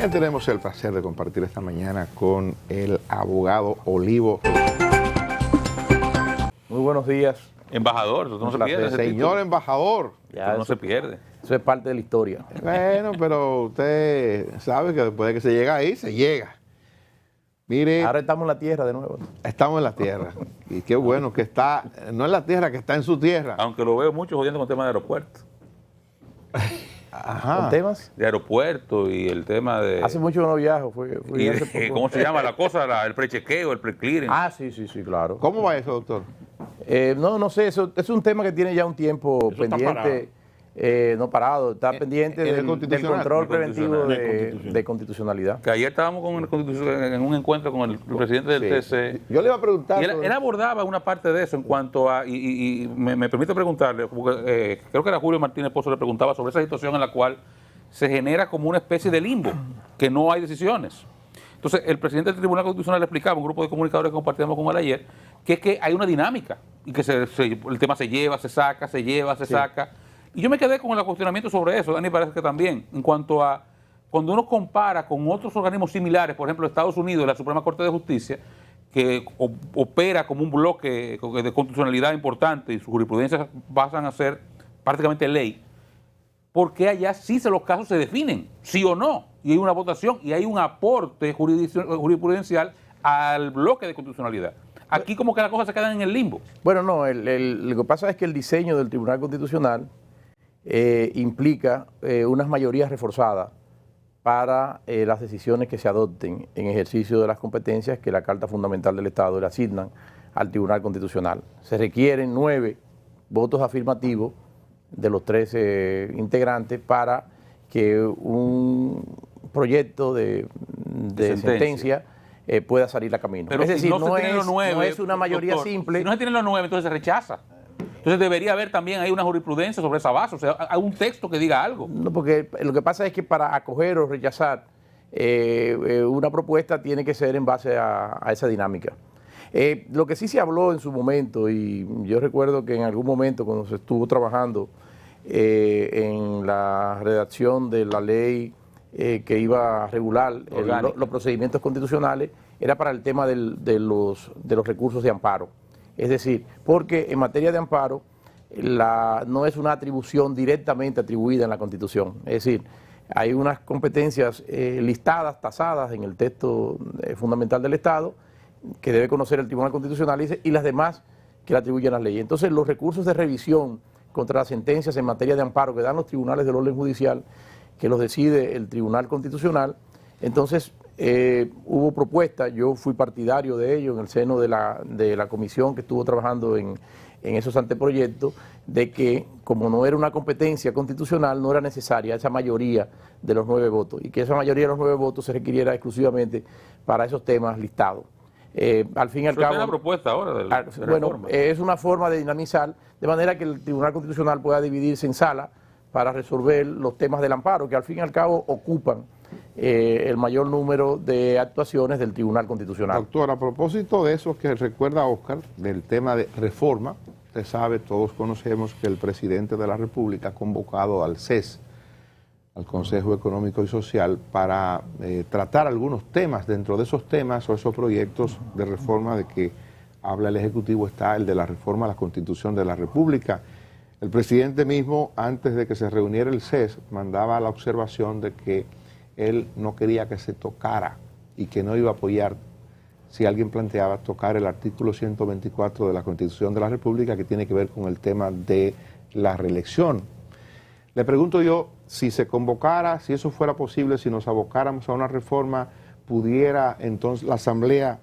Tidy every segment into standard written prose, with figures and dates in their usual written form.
Bien, tenemos el placer de compartir esta mañana con el abogado Olivo. Muy buenos días. Embajador, eso no se pierde. Señor embajador. Ya no se pierde. Eso es parte de la historia. Bueno, pero usted sabe que después de que se llega ahí, se llega. Mire, Ahora estamos en la tierra de nuevo. estamos en la tierra. Y qué bueno que está, no en la tierra, que está en su tierra. Aunque lo veo mucho jodiendo con el tema de aeropuerto. Ajá. ¿Con temas? De aeropuerto y el tema de... Hace mucho que no viajo. y de- ¿Cómo se llama la cosa? El prechequeo, el preclearing. Sí, claro. ¿Cómo va eso, doctor? No sé, eso es un tema que tiene ya un tiempo Eso está pendiente. No parado, está pendiente en el del constitucional. control El preventivo constitucional. de constitucionalidad. Que ayer estábamos con en un encuentro con el presidente del Sí. TC. Yo le iba a preguntar. Y él abordaba una parte de eso en cuanto a, y me permite preguntarle, porque, creo que era Julio Martínez Pozo le preguntaba sobre esa situación en la cual se genera como una especie de limbo, que no hay decisiones. Entonces, el presidente del Tribunal Constitucional le explicaba a un grupo de comunicadores que compartíamos con él ayer, que es que hay una dinámica, y que el tema se lleva, se saca, se lleva, se saca. Y yo me quedé con el cuestionamiento sobre eso, Dani, parece que también, en cuanto a cuando uno compara con otros organismos similares, por ejemplo, Estados Unidos, la Suprema Corte de Justicia, que opera como un bloque de constitucionalidad importante y sus jurisprudencias pasan a ser prácticamente ley, porque allá sí los casos se definen, sí o no, y hay una votación y hay un aporte jurisprudencial al bloque de constitucionalidad. Aquí como que las cosas se quedan en el limbo. Bueno, no, lo que pasa es que el diseño del Tribunal Constitucional implica unas mayorías reforzadas para las decisiones que se adopten en ejercicio de las competencias que la Carta Fundamental del Estado le asignan al Tribunal Constitucional. Se requieren 9 votos afirmativos de los 13 integrantes para que un proyecto de sentencia pueda salir a camino. Pero es decir, si no, no se tienen los 9, no es una mayoría doctor, simple. Si no se tienen los 9, entonces se rechaza. Entonces debería haber también ahí una jurisprudencia sobre esa base, o sea, hay un texto que diga algo. No, porque lo que pasa es que para acoger o rechazar una propuesta tiene que ser en base a esa dinámica. Lo que sí se habló en su momento, y yo recuerdo que en algún momento cuando se estuvo trabajando en la redacción de la ley que iba a regular los procedimientos constitucionales, era para el tema de los recursos de amparo. Es decir, porque en materia de amparo no es una atribución directamente atribuida en la Constitución. Es decir, hay unas competencias listadas, tasadas en el texto fundamental del Estado, que debe conocer el Tribunal Constitucional y las demás que le atribuyen las leyes. Entonces, los recursos de revisión contra las sentencias en materia de amparo que dan los tribunales del orden judicial, que los decide el Tribunal Constitucional, entonces hubo propuestas, yo fui partidario de ello en el seno de la comisión que estuvo trabajando en esos anteproyectos, de que como no era una competencia constitucional, no era necesaria esa mayoría de los 9 votos, y que esa mayoría de los 9 votos se requiriera exclusivamente para esos temas listados. Al fin y al cabo, es una propuesta ahora de bueno, reforma. es una forma de dinamizar, de manera que el Tribunal Constitucional pueda dividirse en sala para resolver los temas del amparo, que al fin y al cabo ocupan el mayor número de actuaciones del Tribunal Constitucional. Doctor, a propósito de eso que recuerda Oscar, del tema de reforma, usted sabe, todos conocemos que el presidente de la República ha convocado al CES, al Consejo Económico y Social, para tratar algunos temas. Dentro de esos temas o esos proyectos de reforma de que habla el Ejecutivo está el de la reforma a la Constitución de la República. El presidente mismo, antes de que se reuniera el CES, mandaba la observación de que él no quería que se tocara y que no iba a apoyar si alguien planteaba tocar el artículo 124 de la Constitución de la República, que tiene que ver con el tema de la reelección. Le pregunto yo, si se convocara, si eso fuera posible, si nos abocáramos a una reforma, ¿pudiera entonces la Asamblea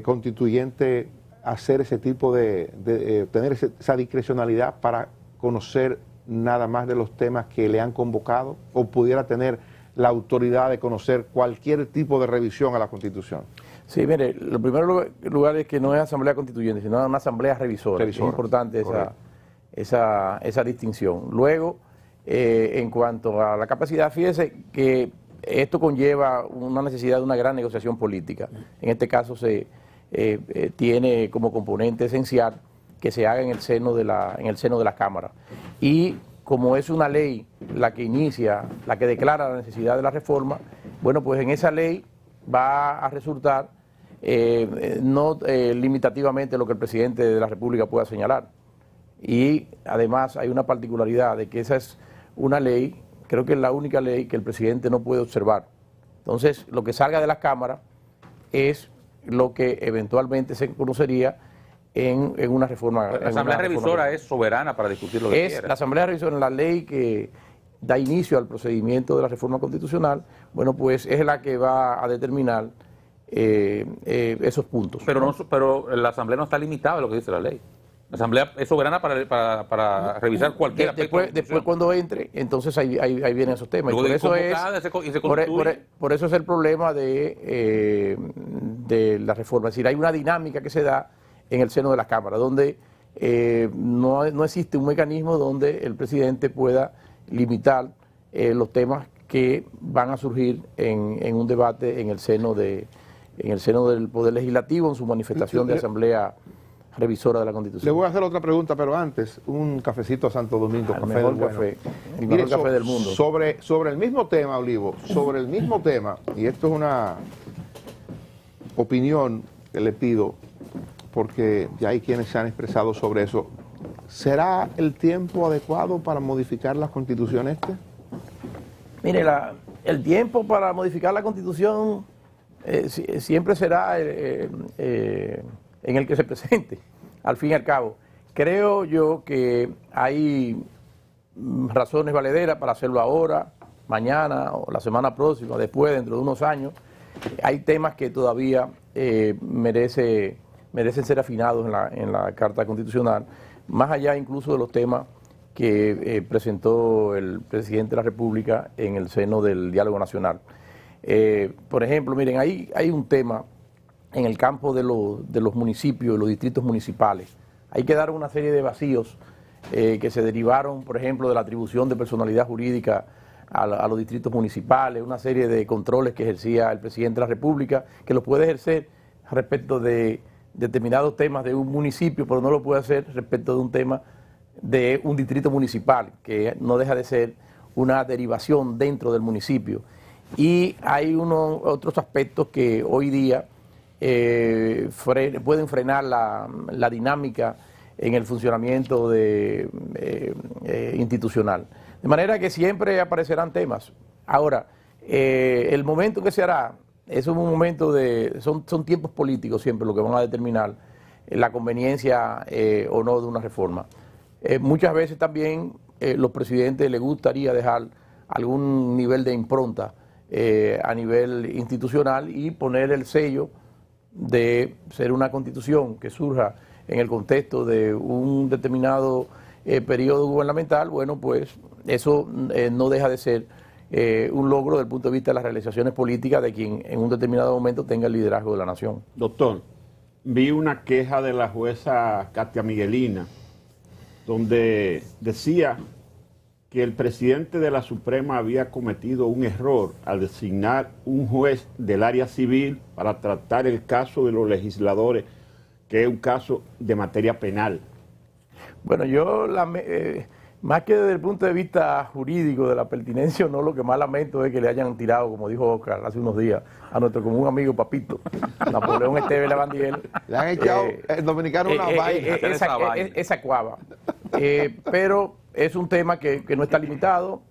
Constituyente hacer ese tipo tener esa discrecionalidad para conocer nada más de los temas que le han convocado, o pudiera tener la autoridad de conocer cualquier tipo de revisión a la Constitución? Sí, mire, lo primero lugar es que no es asamblea constituyente, sino una asamblea revisora. Es importante esa distinción. Luego, en cuanto a la capacidad, fíjese que esto conlleva una necesidad de una gran negociación política. En este caso tiene como componente esencial que se haga en el seno de la Cámara. Y como es una ley la que inicia, la que declara la necesidad de la reforma, bueno, pues en esa ley va a resultar no limitativamente lo que el presidente de la República pueda señalar. Y además hay una particularidad de que esa es una ley, creo que es la única ley que el presidente no puede observar. Entonces, lo que salga de la Cámara es lo que eventualmente se conocería en una reforma. La Asamblea Revisora es soberana para discutir lo que quiera. La Asamblea Revisora, en la ley que da inicio al procedimiento de la reforma constitucional, bueno, pues es la que va a determinar esos puntos. Pero la Asamblea no está limitada a lo que dice la ley. La Asamblea es soberana para revisar cualquier aspecto. Después cuando entre, entonces ahí vienen esos temas. Luego Y por eso es el problema de la reforma. Es decir, hay una dinámica que se da en el seno de las cámaras, donde no existe un mecanismo donde el presidente pueda limitar los temas que van a surgir en un debate en el seno del Poder Legislativo, en su manifestación de Asamblea Revisora de la Constitución. Le voy a hacer otra pregunta, pero antes, un cafecito a Santo Domingo. El mejor café del mundo. Sobre el mismo tema, Olivo, sobre el mismo tema, y esto es una opinión que le pido, porque ya hay quienes se han expresado sobre eso. ¿Será el tiempo adecuado para modificar la Constitución Mire, el tiempo para modificar la Constitución siempre será en el que se presente, al fin y al cabo. Creo yo que hay razones valederas para hacerlo ahora, mañana o la semana próxima, después, dentro de unos años. Hay temas que todavía merecen ser afinados en la Carta Constitucional, más allá incluso de los temas que presentó el presidente de la República en el seno del diálogo nacional. Por ejemplo, miren, hay un tema en el campo de los municipios, de los distritos municipales. Hay que dar una serie de vacíos que se derivaron, por ejemplo, de la atribución de personalidad jurídica a los distritos municipales, una serie de controles que ejercía el presidente de la República, que los puede ejercer respecto de determinados temas de un municipio, pero no lo puede hacer respecto de un tema de un distrito municipal, que no deja de ser una derivación dentro del municipio. Y hay otros aspectos que hoy día pueden frenar la dinámica en el funcionamiento institucional. De manera que siempre aparecerán temas. Ahora, el momento que se hará, es un momento son tiempos políticos siempre lo que van a determinar la conveniencia o no de una reforma. Muchas veces también los presidentes les gustaría dejar algún nivel de impronta a nivel institucional y poner el sello de ser una constitución que surja en el contexto de un determinado periodo gubernamental. Bueno, pues eso no deja de ser un logro desde el punto de vista de las realizaciones políticas de quien en un determinado momento tenga el liderazgo de la nación. Doctor, vi una queja de la jueza Katia Miguelina, donde decía que el presidente de la Suprema había cometido un error al designar un juez del área civil para tratar el caso de los legisladores, que es un caso de materia penal. Bueno, yo más que desde el punto de vista jurídico de la pertinencia, no, lo que más lamento es que le hayan tirado, como dijo Oscar hace unos días, a nuestro común amigo Papito, Napoleón Esteves Lavandiel. Le han echado el dominicano una vaina. Esa cuava. Pero es un tema que no está limitado,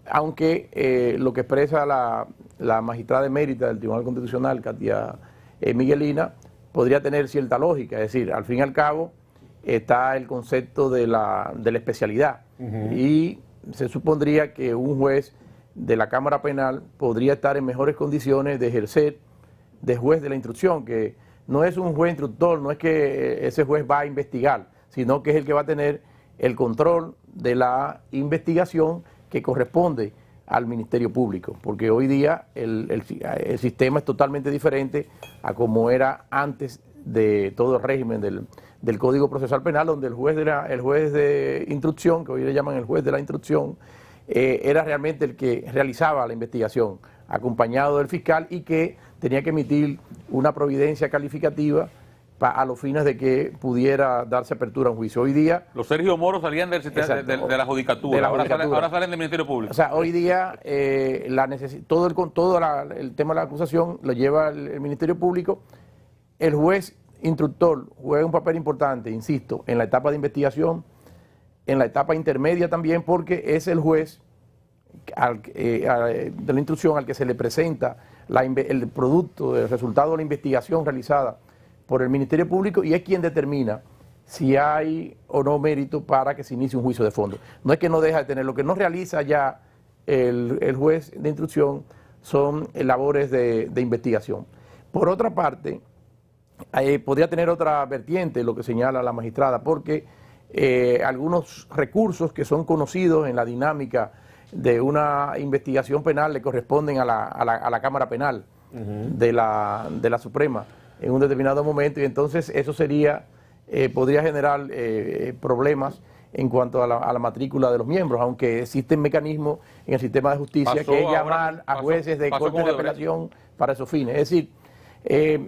aunque lo que expresa la magistrada emérita del Tribunal Constitucional, Katia Miguelina, podría tener cierta lógica. Es decir, al fin y al cabo está el concepto de la especialidad. Y se supondría que un juez de la Cámara Penal podría estar en mejores condiciones de ejercer de juez de la instrucción, que no es un juez instructor, no es que ese juez va a investigar, sino que es el que va a tener el control de la investigación que corresponde al Ministerio Público, porque hoy día el sistema es totalmente diferente a como era antes de todo el régimen del Código Procesal Penal, donde el juez de instrucción, que hoy le llaman el juez de la instrucción, era realmente el que realizaba la investigación, acompañado del fiscal, y que tenía que emitir una providencia calificativa a los fines de que pudiera darse apertura a un juicio. Hoy día... Los Sergio Moros salían del sistema de la judicatura, ahora salen del Ministerio Público. O sea, hoy día todo el tema de la acusación lo lleva el Ministerio Público. El juez instructor juega un papel importante, insisto, en la etapa de investigación, en la etapa intermedia también, porque es el juez de la instrucción al que se le presenta el producto, el resultado de la investigación realizada por el Ministerio Público, y es quien determina si hay o no mérito para que se inicie un juicio de fondo. No es que no deja de tener, lo que no realiza ya el juez de instrucción son labores de investigación. Por otra parte, podría tener otra vertiente lo que señala la magistrada, porque algunos recursos que son conocidos en la dinámica de una investigación penal le corresponden a la Cámara Penal de la Suprema en un determinado momento, y entonces eso podría generar problemas en cuanto a la matrícula de los miembros, aunque existen mecanismos en el sistema de justicia que es llamar a jueces de corte de apelación para esos fines. Es decir,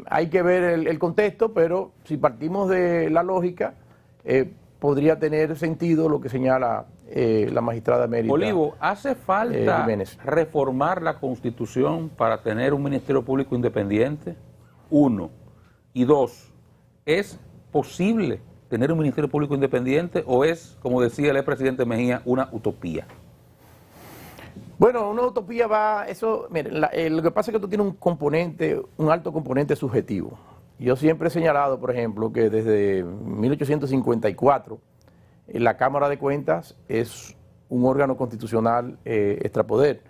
hay que ver el contexto, pero si partimos de la lógica, podría tener sentido lo que señala la magistrada emérita. Olivo, ¿hace falta reformar la Constitución para tener un Ministerio Público independiente? 1. Y 2, ¿es posible tener un Ministerio Público independiente o es, como decía el expresidente Mejía, una utopía? Bueno, una utopía mire, lo que pasa es que esto tiene un alto componente subjetivo. Yo siempre he señalado, por ejemplo, que desde 1854 la Cámara de Cuentas es un órgano constitucional extrapoder.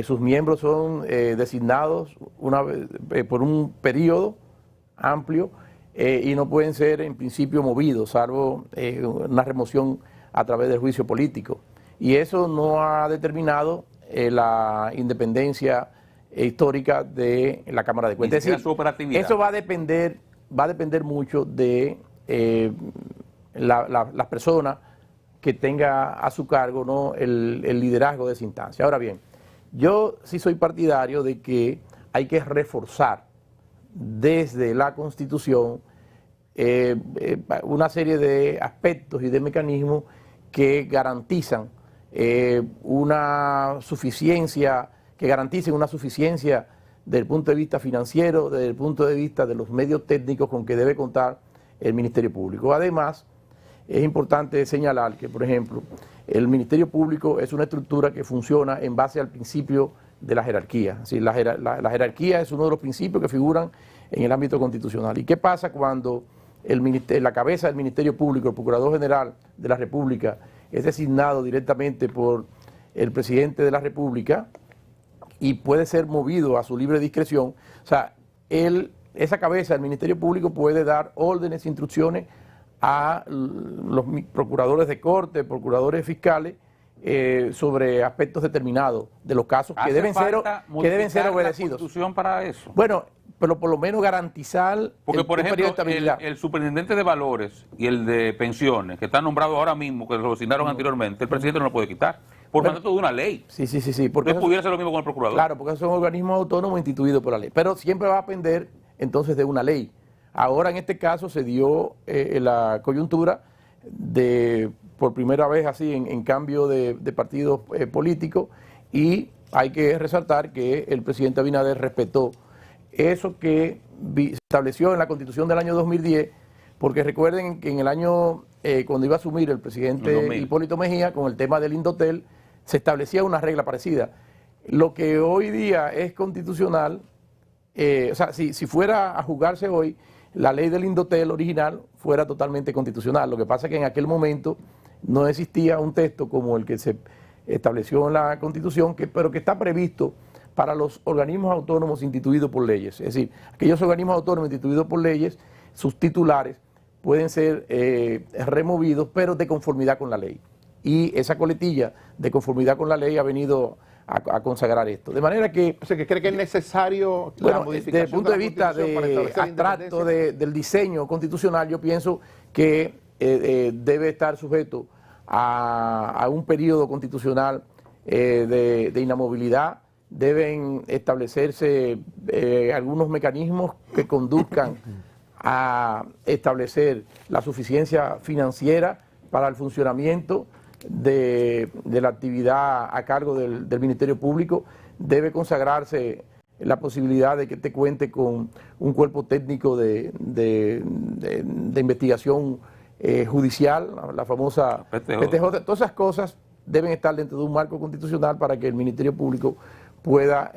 Sus miembros son designados por un periodo amplio y no pueden ser en principio movidos, salvo una remoción a través del juicio político. Y eso no ha determinado la independencia histórica de la Cámara de Cuentas. Es decir, su operatividad. Eso va a depender mucho de las personas que tenga a su cargo, ¿no?, el liderazgo de esa instancia. Ahora bien, yo sí soy partidario de que hay que reforzar desde la Constitución una serie de aspectos y de mecanismos que garantizan una suficiencia, desde el punto de vista financiero, desde el punto de vista de los medios técnicos con que debe contar el Ministerio Público. Además, es importante señalar que, por ejemplo, el Ministerio Público es una estructura que funciona en base al principio de la jerarquía. Es decir, la jerarquía es uno de los principios que figuran en el ámbito constitucional. ¿Y qué pasa cuando la cabeza del Ministerio Público, el Procurador General de la República, es designado directamente por el Presidente de la República y puede ser movido a su libre discreción? O sea, esa cabeza del Ministerio Público puede dar órdenes, instrucciones a los procuradores de corte, procuradores fiscales, sobre aspectos determinados de los casos que deben ser obedecidos. ¿La Constitución para eso? Bueno, pero por lo menos garantizar porque, por ejemplo, el superintendente de valores y el de pensiones, que están nombrados ahora mismo, que lo designaron anteriormente, el presidente no lo puede quitar, por mandato de una ley. Sí. Porque pudiera ser lo mismo con el procurador. Claro, porque son organismos autónomos instituidos por la ley, pero siempre va a depender entonces de una ley. Ahora, en este caso, se dio la coyuntura por primera vez así, en cambio de partidos políticos, y hay que resaltar que el presidente Abinader respetó eso que se estableció en la Constitución del año 2010, porque recuerden que en el año, cuando iba a asumir el presidente Hipólito Mejía, con el tema del Indotel, se establecía una regla parecida. Lo que hoy día es constitucional, o sea, si fuera a juzgarse hoy, la ley del Indotel original fuera totalmente constitucional. Lo que pasa es que en aquel momento no existía un texto como el que se estableció en la Constitución, pero que está previsto para los organismos autónomos instituidos por leyes. Es decir, aquellos organismos autónomos instituidos por leyes, sus titulares pueden ser removidos, pero de conformidad con la ley. Y esa coletilla de conformidad con la ley ha venido a consagrar esto. De manera que... O sea, que cree que es necesario la modificación desde el punto de vista abstracto del diseño constitucional, yo pienso que debe estar sujeto a un periodo constitucional de inamovilidad. Deben establecerse algunos mecanismos que conduzcan a establecer la suficiencia financiera para el funcionamiento de la actividad a cargo del Ministerio Público. Debe consagrarse la posibilidad de que te cuente con un cuerpo técnico de investigación judicial, la famosa PTJ. Todas esas cosas deben estar dentro de un marco constitucional para que el Ministerio Público pueda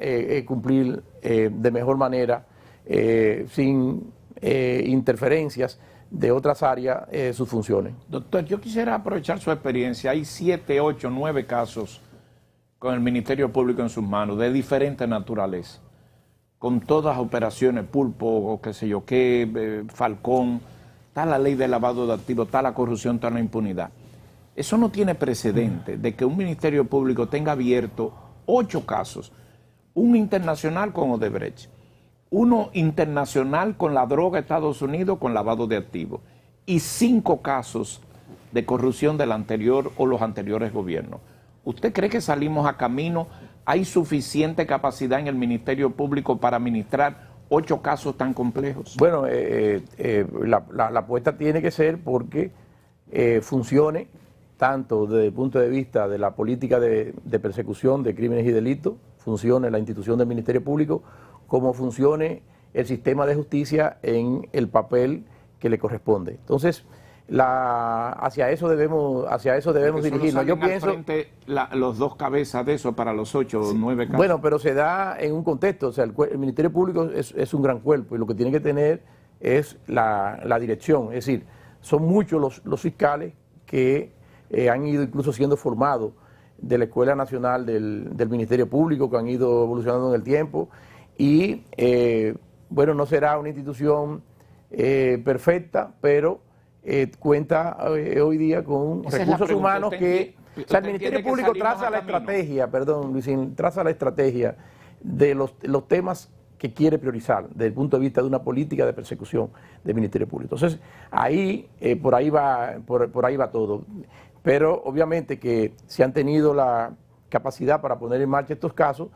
cumplir de mejor manera, sin interferencias de otras áreas, sus funciones. Doctor, yo quisiera aprovechar su experiencia. Hay 7, 8, 9 casos con el Ministerio Público en sus manos, de diferentes naturaleza, con todas operaciones, Pulpo, o qué sé yo qué, Falcón, está la ley de lavado de activos, está la corrupción, está la impunidad. Eso no tiene precedente de que un Ministerio Público tenga abierto 8 casos, un internacional con Odebrecht, uno internacional con la droga Estados Unidos con lavado de activos y 5 casos de corrupción del anterior o los anteriores gobiernos. ¿Usted cree que salimos a camino? ¿Hay suficiente capacidad en el Ministerio Público para administrar 8 casos tan complejos? Bueno, la apuesta tiene que ser porque funcione tanto desde el punto de vista de la política de persecución de crímenes y delitos, funcione la institución del Ministerio Público, como funcione el sistema de justicia en el papel que le corresponde. Entonces, hacia eso debemos dirigirnos. Yo pienso los dos cabezas de eso para los 8 o 9 casos. Bueno, pero se da en un contexto. O sea, el Ministerio Público es un gran cuerpo y lo que tiene que tener es la dirección. Es decir, son muchos los fiscales que han ido incluso siendo formados de la Escuela Nacional del Ministerio Público, que han ido evolucionando en el tiempo. Y, bueno, no será una institución perfecta, pero cuenta hoy día con recursos humanos que... O sea, el Ministerio Público traza la estrategia, perdón, Luisín, traza la estrategia de los temas que quiere priorizar desde el punto de vista de una política de persecución del Ministerio Público. Entonces, por ahí va todo. Pero obviamente que si han tenido la capacidad para poner en marcha estos casos,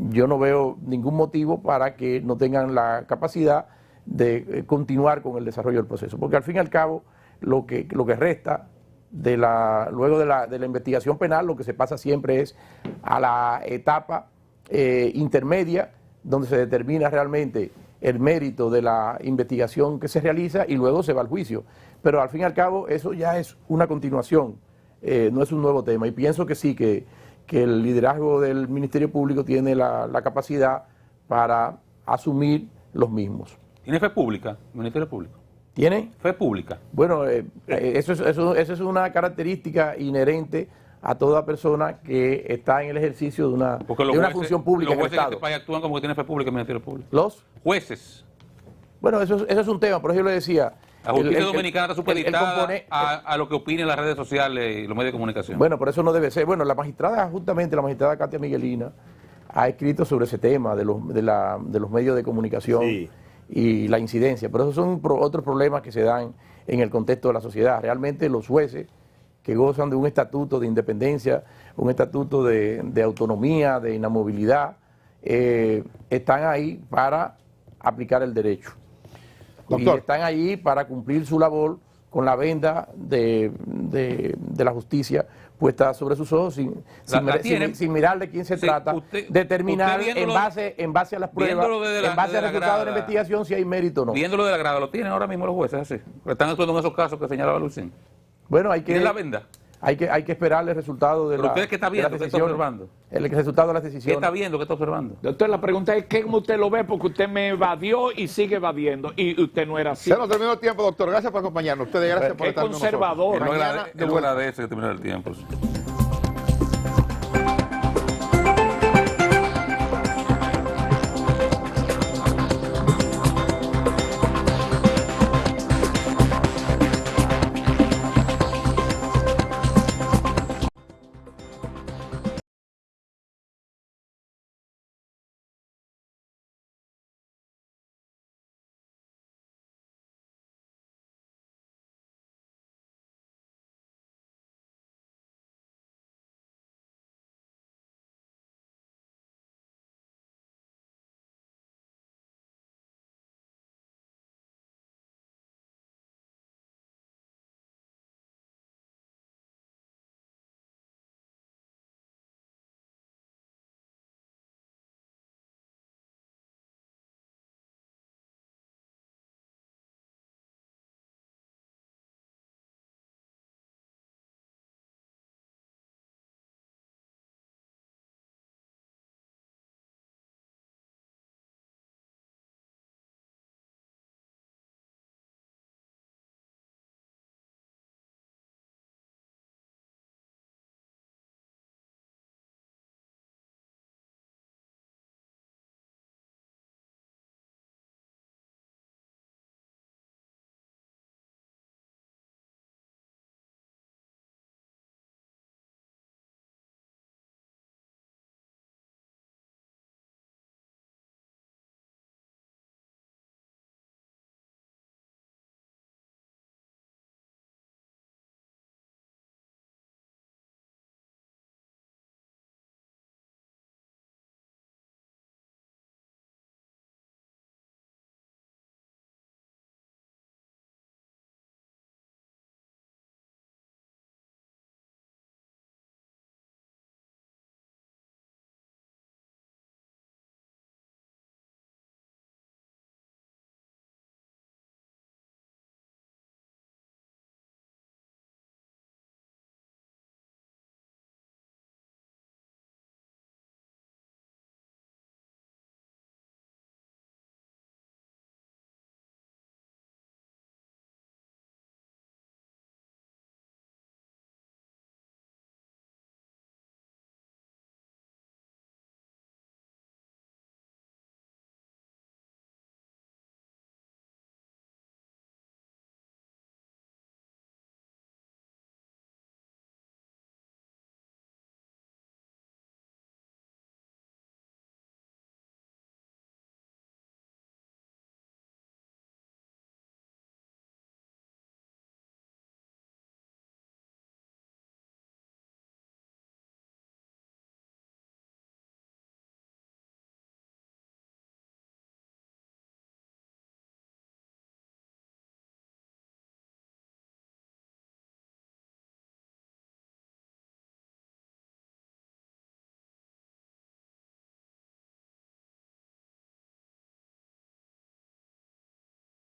yo no veo ningún motivo para que no tengan la capacidad de continuar con el desarrollo del proceso. Porque al fin y al cabo, lo que resta luego de la investigación penal, lo que se pasa siempre es a la etapa intermedia, donde se determina realmente el mérito de la investigación que se realiza y luego se va al juicio. Pero al fin y al cabo eso ya es una continuación, no es un nuevo tema. Y pienso que sí, que el liderazgo del Ministerio Público tiene la capacidad para asumir los mismos. ¿Tiene fe pública el Ministerio Público? ¿Tiene? Fe pública. Bueno, eso es una característica inherente a toda persona que está en el ejercicio de una función pública. Los jueces de este país actúan como que tienen fe pública en el Ministerio Público. ¿Los? Jueces. Bueno, eso es un tema, por eso yo le decía. La justicia dominicana está supeditada a lo que opinen las redes sociales y los medios de comunicación. Bueno, por eso no debe ser. Bueno, la magistrada Katia Miguelina ha escrito sobre ese tema de los medios de comunicación, sí, y la incidencia. Pero esos son otros problemas que se dan en el contexto de la sociedad. Realmente los jueces que gozan de un estatuto de independencia, un estatuto de autonomía, de inamovilidad, están ahí para aplicar el derecho. Doctor. Y están ahí para cumplir su labor con la venda de la justicia puesta sobre sus ojos, sin mirar de quién se trata, determinar en base a las pruebas, en base al resultado de la investigación, si hay mérito o no. Viéndolo de la grada, lo tienen ahora mismo los jueces, así. Están actuando en esos casos que señalaba Luisín. Bueno, hay que... la venda? Hay que esperar el resultado de la decisión. ¿Usted qué está viendo? ¿Qué está observando? El resultado de las decisiones. ¿Qué está viendo? ¿Qué está observando? Doctor, la pregunta es ¿cómo usted lo ve? Porque usted me evadió y sigue evadiendo. Y usted no era así. Se nos terminó el tiempo, doctor. Gracias por acompañarnos. Ustedes, gracias por estar con nosotros. Qué conservador. Él lo agradece que terminó el tiempo.